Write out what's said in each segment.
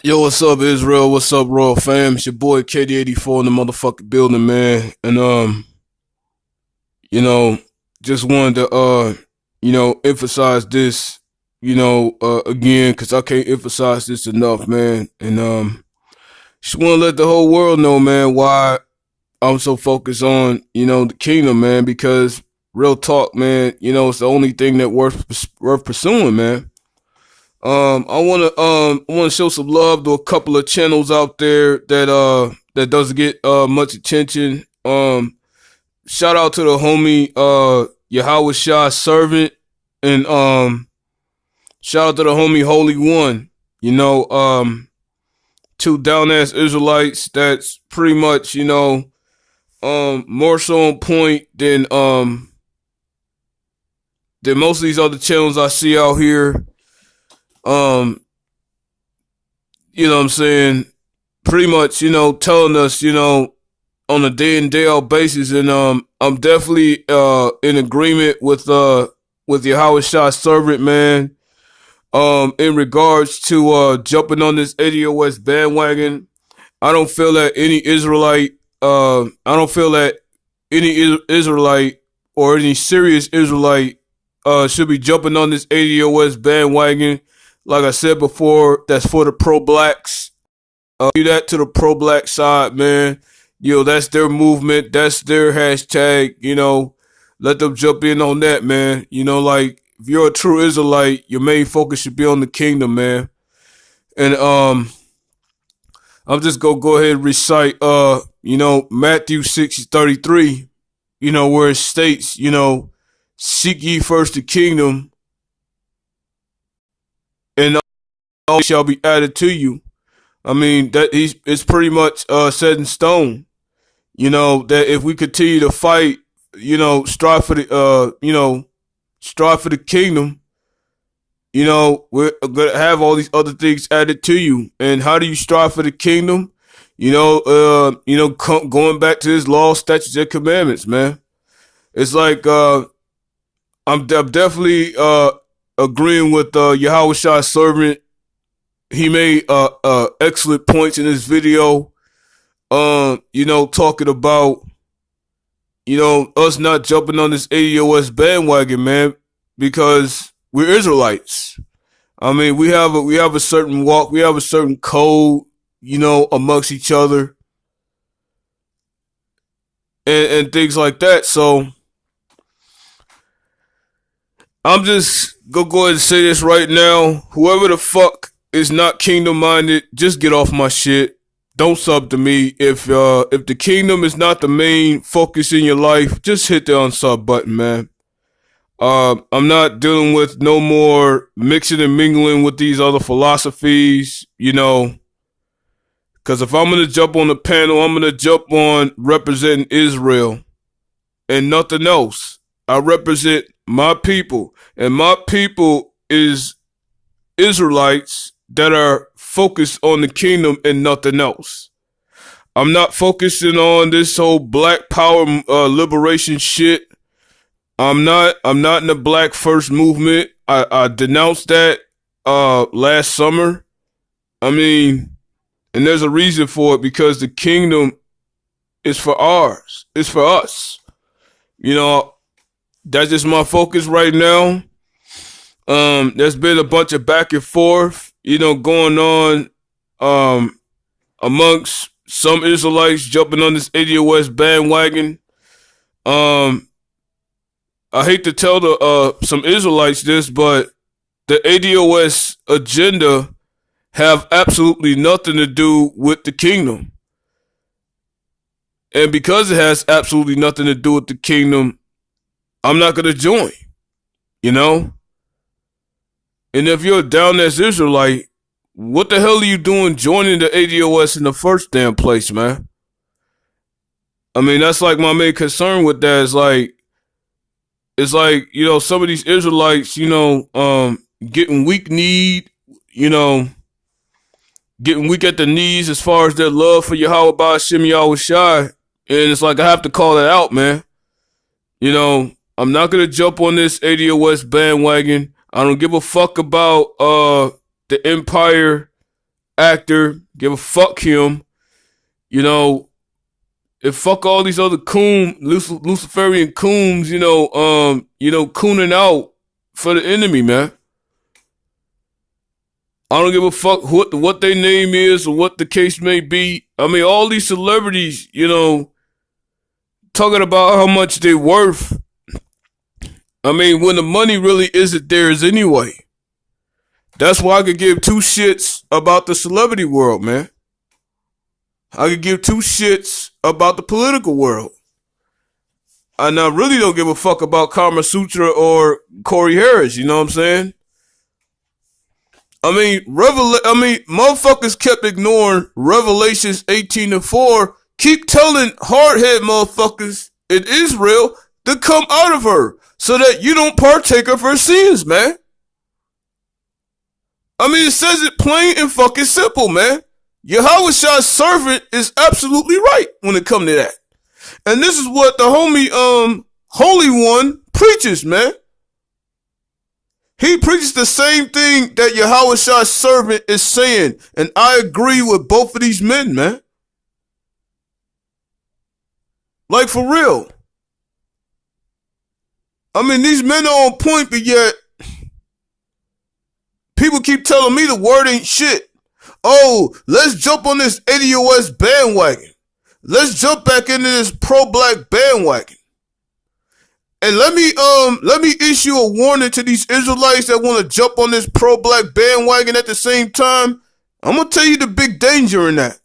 Yo, what's up, Israel? What's up, Royal Fam? It's your boy KD84 in the motherfucking building, man. And you know, just wanted to emphasize this, again, because I can't emphasize this enough, man. And just want to let the whole world know, man, why I'm so focused on, the kingdom, man, because real talk, man, it's the only thing that worth pursuing, man. I wanna show some love to a couple of channels out there that doesn't get much attention. Shout out to the homie Yahweh Shah Servant, and shout out to the homie Holy One. Two down ass Israelites that's pretty much more so on point than most of these other channels I see out here. You know what I'm saying? Pretty much, telling us, on a day in, day out basis. And I'm definitely in agreement with Yahweh Shah Servant, man. In regards to jumping on this ADOS bandwagon. I don't feel that any Israelite or any serious Israelite should be jumping on this ADOS bandwagon. Like I said before, that's for the pro-blacks. Do that to the pro-black side, man. That's their movement. That's their hashtag. Let them jump in on that, man. Like, if you're a true Israelite, your main focus should be on the kingdom, man. And I'm just gonna go ahead and recite, Matthew 6:33, where it states, seek ye first the kingdom, and all shall be added to you. I mean, it's pretty much set in stone. That if we continue to fight, strive for the kingdom, we're gonna have all these other things added to you. And how do you strive for the kingdom? Going back to his law, statutes, and commandments, man. It's like I'm definitely agreeing with Yahweh Shah Servant. He made excellent points in this video. Talking about us not jumping on this ADOS bandwagon, man, because we're Israelites. I mean, we have a certain walk, we have a certain code, amongst each other, and things like that. So I'm just gonna go ahead and say this right now. Whoever the fuck is not kingdom minded, just get off my shit. Don't sub to me. If the kingdom is not the main focus in your life, just hit the unsub button, man. I'm not dealing with no more mixing and mingling with these other philosophies, because if I'm gonna jump on the panel, I'm gonna jump on representing Israel and nothing else. I represent my people, and my people is Israelites that are focused on the kingdom and nothing else. I'm not focusing on this whole black power liberation shit. I'm not in the black first movement. I denounced that last summer. I mean, and there's a reason for it, because the kingdom is for ours. It's for us. That's just my focus right now. There's been a bunch of back and forth, going on amongst some Israelites jumping on this ADOS bandwagon. I hate to tell some Israelites this, but the ADOS agenda have absolutely nothing to do with the kingdom. And because it has absolutely nothing to do with the kingdom, I'm not going to join, And if you're a down-ass Israelite, what the hell are you doing joining the ADOS in the first damn place, man? I mean, that's like my main concern with that. It's like, some of these Israelites, getting weak-kneed, getting weak at the knees as far as their love for Yahweh Ba'ashem Yahweh Shai. And it's like, I have to call that out, man. I'm not going to jump on this ADOS bandwagon. I don't give a fuck about the empire actor. Give a fuck him. You know, and fuck all these other Luciferian coons, cooning out for the enemy, man. I don't give a fuck what their name is or what the case may be. I mean, all these celebrities, talking about how much they're worth. I mean, when the money really isn't theirs anyway. That's why I could give two shits about the celebrity world, man. I could give two shits about the political world. And I really don't give a fuck about Kama Sutra or Corey Harris, you know what I'm saying? I mean, motherfuckers kept ignoring Revelations 18:4. Keep telling hardhead motherfuckers in Israel to come out of her so that you don't partake of her sins, man. I mean, it says it plain and fucking simple, man. Yahweh Shah's servant is absolutely right when it comes to that. And this is what the homie, Holy One preaches, man. He preaches the same thing that Yahweh Shah's servant is saying. And I agree with both of these men, man. Like, for real. I mean, these men are on point, but yet people keep telling me the word ain't shit. Oh, let's jump on this ADOS bandwagon. Let's jump back into this pro-black bandwagon. And let me issue a warning to these Israelites that want to jump on this pro-black bandwagon at the same time. I'm going to tell you the big danger in that.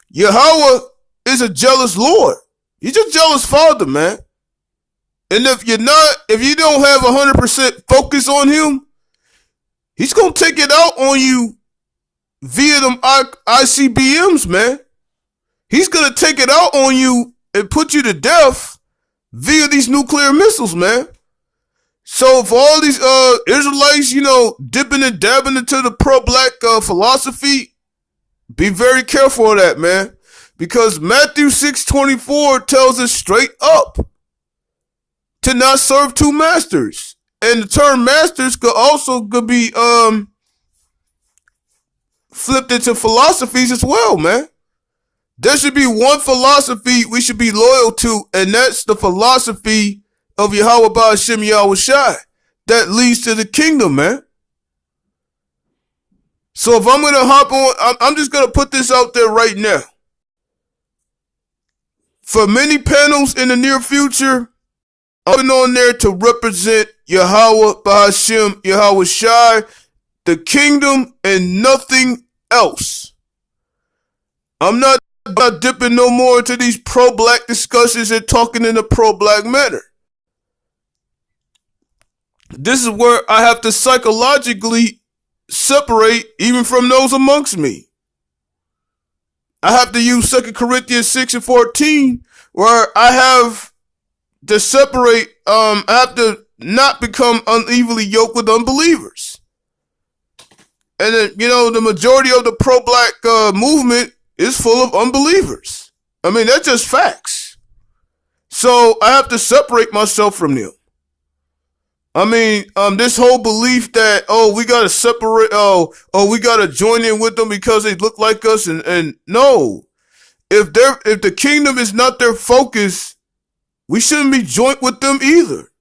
Yahweh is a jealous Lord. He's a jealous father, man. And if you don't have 100% focus on him, he's going to take it out on you via them ICBMs, man. He's going to take it out on you and put you to death via these nuclear missiles, man. So for all these Israelites, dipping and dabbing into the pro-black philosophy, be very careful of that, man. Because Matthew 6:24 tells us straight up to not serve two masters. And the term masters could be flipped into philosophies as well, man. There should be one philosophy we should be loyal to, and that's the philosophy of Yahweh Ba'ashem Yahweh Shai. That leads to the kingdom, man. So if I'm going to hop on, I'm just going to put this out there right now. For many panels in the near future, I'm going on there to represent Yahweh Ba'ashem Yahweh Shai, the kingdom, and nothing else. I'm not dipping no more into these pro-black discussions and talking in a pro-black manner. This is where I have to psychologically separate even from those amongst me. I have to use 2 Corinthians 6:14, where I have to separate, I have to not become unevenly yoked with unbelievers. And then, the majority of the pro-black movement is full of unbelievers. I mean, that's just facts. So I have to separate myself from them. I mean, this whole belief that, we gotta separate, we gotta join in with them because they look like us, and no. If the kingdom is not their focus, we shouldn't be joint with them either.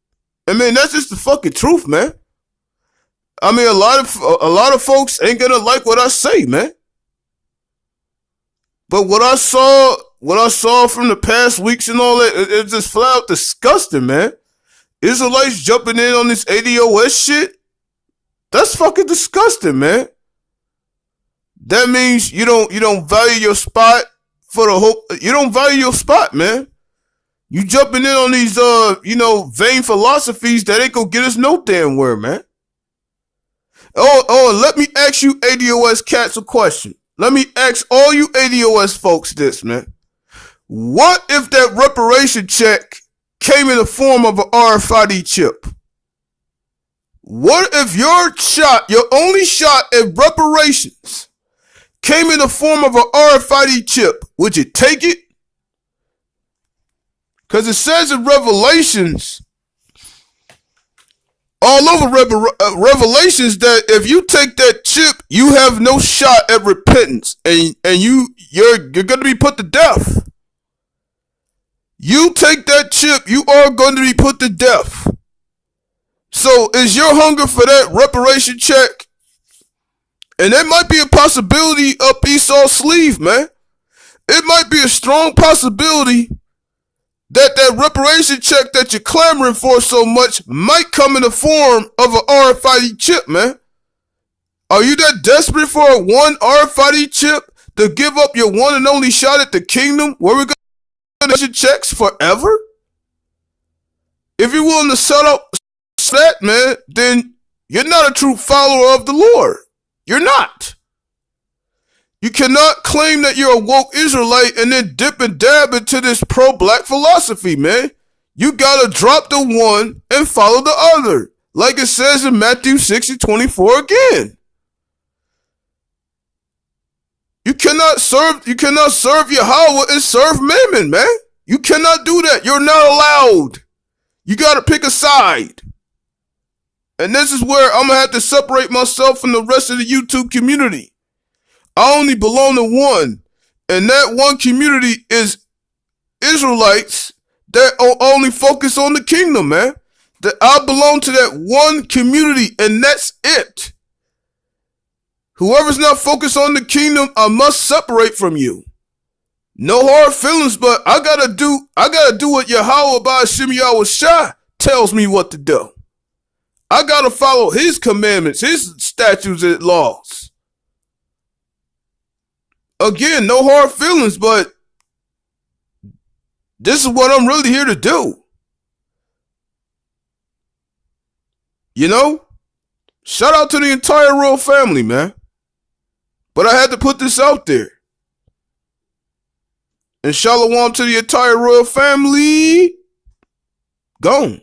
I mean, that's just the fucking truth, man. I mean, a lot of folks ain't gonna like what I say, man. But what I saw from the past weeks and all that, it just flat out disgusting, man. Israelites jumping in on this ADOS shit, that's fucking disgusting, man. That means you don't value your spot for the whole. You don't value your spot, man. You jumping in on these vain philosophies that ain't gonna get us no damn where, man. Oh, let me ask you ADOS cats a question. Let me ask all you ADOS folks this, man. What if that reparation check came in the form of an RFID chip? What if your only shot at reparations came in the form of an RFID chip? Would you take it? Because it says in Revelations all over Revelations that if you take that chip, you have no shot at repentance, and you're going to be put to death. You take that chip, you are going to be put to death. So is your hunger for that reparation check? And that might be a possibility up Esau's sleeve, man. It might be a strong possibility that reparation check that you're clamoring for so much might come in the form of an RFID chip, man. Are you that desperate for one RFID chip to give up your one and only shot at the kingdom where we're going to get your checks forever? If you're willing to set up that, man, then you're not a true follower of the Lord. You're not. You cannot claim that you're a woke Israelite and then dip and dab into this pro-black philosophy, man. You gotta drop the one and follow the other, like it says in Matthew 6:24 again. You cannot serve Yahweh and serve Mammon, man. You cannot do that. You're not allowed. You gotta pick a side. And this is where I'm gonna have to separate myself from the rest of the YouTube community. I only belong to one, and that one community is Israelites that only focus on the kingdom, man. That I belong to that one community, and that's it. Whoever's not focused on the kingdom, I must separate from you. No hard feelings, but I gotta do what Yahweh Ba'Shem Yahweh Shai tells me what to do. I gotta follow his commandments, his statutes and laws. Again, no hard feelings, but this is what I'm really here to do. You know? Shout out to the entire royal family, man. But I had to put this out there. And shalom to the entire royal family. Gone.